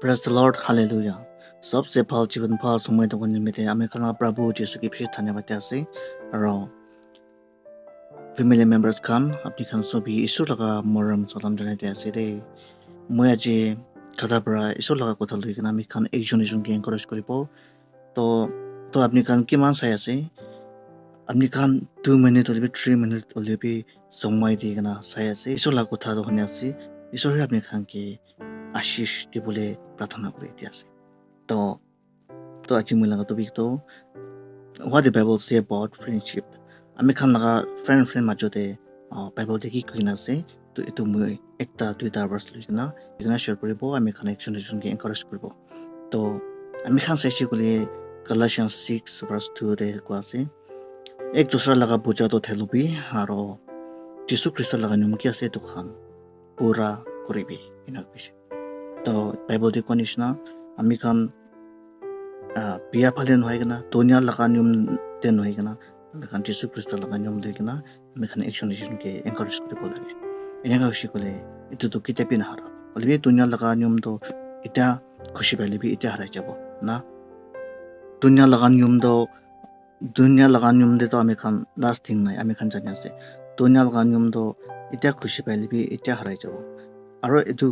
Praise the Lord, Hallelujah. सबसे फल जीवन फल समय तो निमित्ते हमें खाना प्रभु यीशु की फिर धन्यवाद देते हैं और family members खान अपनी खान सभी ईश्वर लगा मरम सलाम जनाते हैं दे मैं आज कथा पढ़ा ईश्वर लगा कोथा लुई करना हमें खान एक जन के encourage करिबो तो अपनी खान की मान साया से अपनी खान 2 minute और भी 3 minute और भी समय दी करना साया से ईश्वर लगा कोथा तो होने से ईश्वर अपनी खान के आशीष दी बोले प्रार्थना करते हैं तो आज मैं लगा तो भी तो what the Bible say about friendship আমি খান লাগা friend মাজতে Bible দেখি কইনা আছে তো এটো মই একটা দুইটা ভার্স লিখনা এখানে শেয়ার করব আমি খান একজনকে এনকারেজ করব তো আমি খান চাইছি কলি Galatians 6 verse 2 তে কোৱা আছে এক দুসৰা লাগা বুজা তো থেলবি আৰু যিশু খ্ৰিস্ট লাগা নিয়ম কি আছে তো খান পুৰা কৰিবি ইনা কৈছে তো Bible দি কনিছনা আমি খান বিয়া ফালে নহয় কিনা দুনিয়া লাগা নিয়ম তে নহয় কিনা আমি খান যিশু খ্রিস্ট লাগা নিয়ম লৈ কিনা আমি খান একজনকে এনকারেজ কৰিব লাগে এনেকা হৈছে কলে এটো তো কিতাপি না হারা বলবি দুনিয়া লাগা নিয়ম তো এটা খুশি পাইলেবি এটা হারাই যাব না দুনিয়া লাগা নিয়ম দে তো আমি খান লাস্টিং নাই আমি খান জানি আছে দুনিয়া লাগা নিয়ম তো এটা খুশি পাইলেবি এটা হারাই যাব আৰু এটো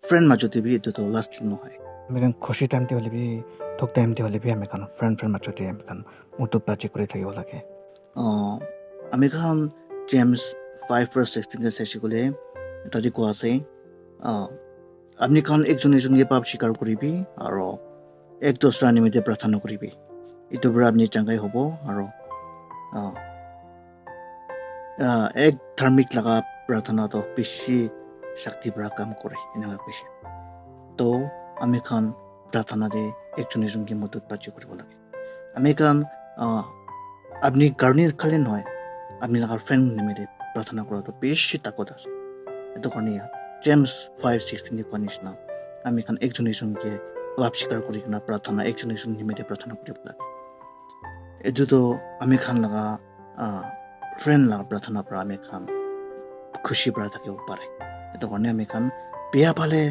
ফ্রেন্ড মাজতে বি এটো তো লাস্টিং নহয় আমি খান খুশি টাইম তে হলিবি ঠক টাইম তে হলিবি আমি খান ফ্রেন্ড মাজতে আমি খান মুটো প্লাচি কৰি থাকিব লাগে আমি খান জেমস 5 verse 16 তে চাইছি কলে তাতে কোৱা আছে আপনি খান একজনকে পাপ স্বীকাৰ কৰিবি আৰু এক দোসৰা নিমিত্তে প্ৰাৰ্থনা কৰিবি ইটো পৰা আপনি চাঙ্গাই হ'ব আৰু এক ধাৰ্মিক লাগা প্ৰাৰ্থনা তো বেছি শক্তি পৰা কাম কৰে এনেকা কৈছে তো আমি খান প্ৰাৰ্থনা দে একজনকে মদত পাচি কৰিব লাগে আমি খান আপনি কাৰণে খালি নহয় আপনি লাগা ফ্ৰেন্ড নিমিত্তে প্ৰাৰ্থনা কৰাটো বেছি তাকত আছে এটো কাৰণে জেমস 5:16 দি কোৱা নিচিনা আমি খান একজনকে পাপ স্বীকাৰ কৰি কিনা প্ৰাৰ্থনা একজন নিমিত্তে প্ৰাৰ্থনা কৰিব লাগে এটো তো আমি খান লাগা ফ্ৰেন্ড লাগা প্ৰাৰ্থনা পৰা আমি খান খুশি পৰা থাকিব পাৰে এটো কাৰণে আমি খান বিয়া পালে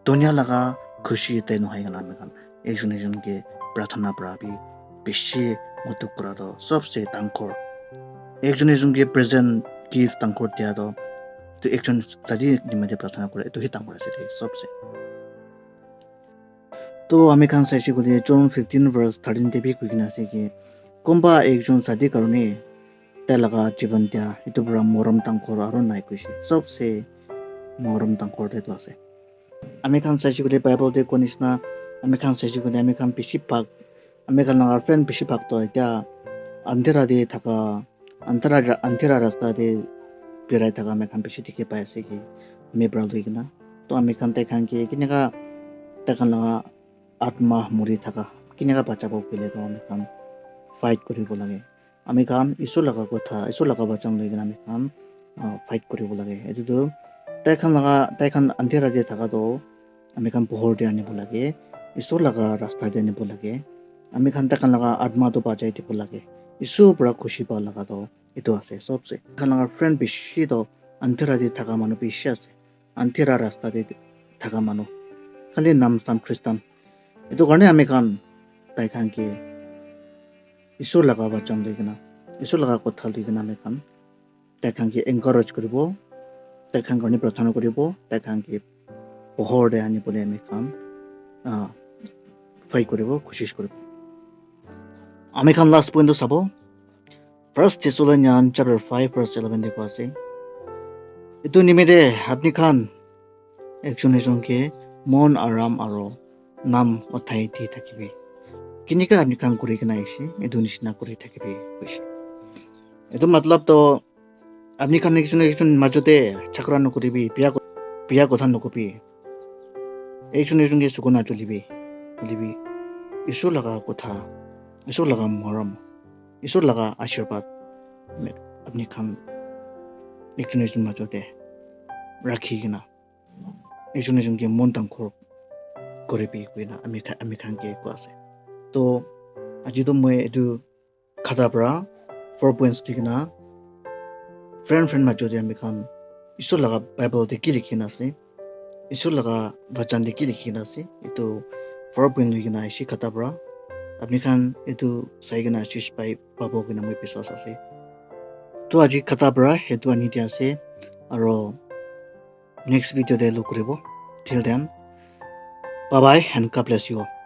দুনিয়া লাগা খুশি তে নহয় কিনা আমি খান একজনকে প্ৰাৰ্থনা পৰা বেছি মদত কৰাটো সবচেয়ে ডাঙৰ একজনকে প্ৰেজেন্ট গিফট ডাঙৰ দিয়াটো তো একজন যদি নিমিত্তে প্ৰাৰ্থনা কৰে এটো হি ডাঙৰ আছে সবচেয়ে তো আমি খান চাইছি কলি জন 15 verse 13 তে বি কইনা আছে কি কোনবা একজন সাদি কারণে তে লাগা জীবন দিয়া এটো পুরা মরম তাংকর আর নাই কইছে সবসে মরম তাংকর তে তো আছে আমি খান চাইছি কলি বাইবেল তে কনিসনা আমি খান চাইছি কলি আমি খান বেশি ভাগ আমি খান আর ফ্রেন্ড বেশি ভাগ তো এটা আন্ধারা দে থাকা আন্ধারা রাস্তা দে বেরাই থাকা আমি খান বেশি দেখে পাই আছে কি আমি ব্রাল হইনা তো আমি খান তাই খান কি কিনেকা তাকান লাগা আত্মা মৰি থাকা কিনেকা বাঁচাব গ'লে তো আমি খান ফাইট কৰিব লাগে আমি খান ঈশ্বৰ লগা কথা ঈশ্বৰ লগা বাঁচাম লৈ কিনে আমি খান ফাইট কৰিব লাগে এইটো তাই খান আন্ধাৰা দিয়ে থাকাটো আমি খান পোহৰ দিয়ে আনিব লাগে ঈশ্বৰ লগা ৰাস্তা দিয়ে আনিব লাগে আমি খান তাকান লগা আত্মাটো বাঁচাই দিব লাগে ঈশ্বৰৰ পৰা খুশি পাব লগাটো এইটো আছে সবচে খান লগা ফ্ৰেণ্ড বেছি তো আন্ধাৰা দিয়ে থাকা মানুহ বেছি আছে আন্ধাৰা ৰাস্তা দিয়ে থাকা মানুহ খালি নাম চাম খ্ৰীষ্টান এটো কাৰণে আমি খান তাই খান কি ঈশ্বৰ লগা বাচন লৈ কিনা ঈশ্বৰ লগা কথা লৈ কিনা আমি খান তাই খান কি এনকাৰেজ কৰিব তাই খান কাৰণে প্ৰাৰ্থনা কৰিব তাই খান কি পোহৰ দে আনিবলৈ আমি খান ফাইট কৰিব কোশিশ কৰিব আমি খান লাষ্ট পইণ্টটো চাব 1 Thessalonians chapter 5 verse 11 দেখুৱা আছে এটো নিমিত্তে আপনি খান একজনকে মন আৰাম আৰু নাম অথাই দি থাকিবি কিনিকা আপনি কাম কৰি কিনা আইছে এটো নিচিনা কৰি থাকিবি কৈছে এটো মতলব তো আপনি খান একজন মাজতে চাকৰা নকৰিবি বিয়া কথা নকবি একজনকে সুকনা চলিবি ঈশ্বৰ লগা কথা ঈশ্বৰ লগা মৰম ঈশ্বৰ লগা আশীৰ্বাদ আপনি খান একজন মাজতে ৰাখি কিনা একজনকে মন তাংকৰ কৰিবি কইনা আমি খান কে কোৱা আছে তো আজি তো মই এটো খাতা পৰা 4 points দিকিনা ফ্ৰেন্ড মাজতে আমি খান ঈশ্বৰ লগা বাইবেল তে কি লিখিনা আছে Isur laga bachan de ki likhi na ase etu 4 point lui kena ishi khata para apni khan etu sai kena shish pai pabo kena moi biswas ase to aji khata para etu ani dia ase aro next video de log kuribo till then bye bye and God bless you all.